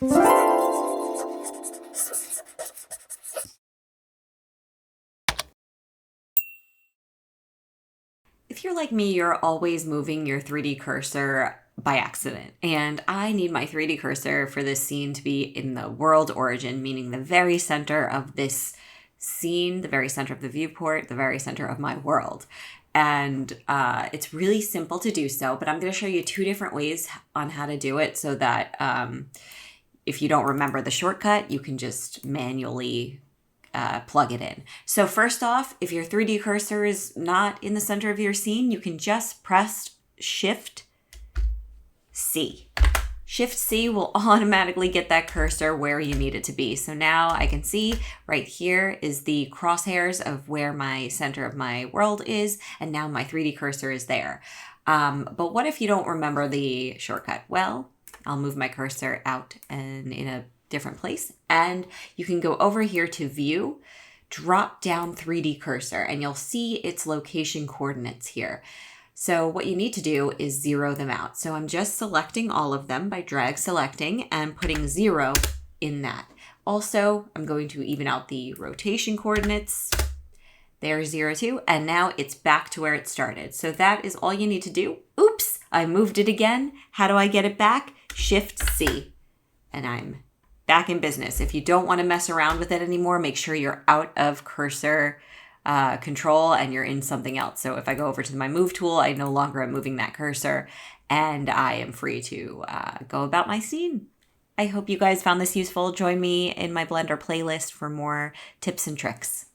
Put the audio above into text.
If you're like me, you're always moving your 3D cursor by accident. And I need my 3D cursor for this scene to be in the world origin, meaning the very center of this scene, the very center of the viewport, the very center of my world. And it's really simple to do so, but I'm going to show you two different ways on how to do it so that if you don't remember the shortcut, you can just manually plug it in. So first off, if your 3D cursor is not in the center of your scene, you can just press Shift C. Shift C will automatically get that cursor where you need it to be. So now I can see right here is the crosshairs of where my center of my world is, and now my 3D cursor is there. But what if you don't remember the shortcut? Well, I'll move my cursor out and in a different place, and you can go over here to View, drop down 3D cursor, and you'll see its location coordinates here. So what you need to do is zero them out. So I'm just selecting all of them by drag selecting and putting 0 in that. Also, I'm going to even out the rotation coordinates. There's 0, 2, and now it's back to where it started. So that is all you need to do. Oops, I moved it again. How do I get it back? Shift C, and I'm back in business. If you don't want to mess around with it anymore, make sure you're out of cursor control and you're in something else. So if I go over to my move tool, I no longer am moving that cursor and I am free to go about my scene. I hope you guys found this useful. Join me in my Blender playlist for more tips and tricks.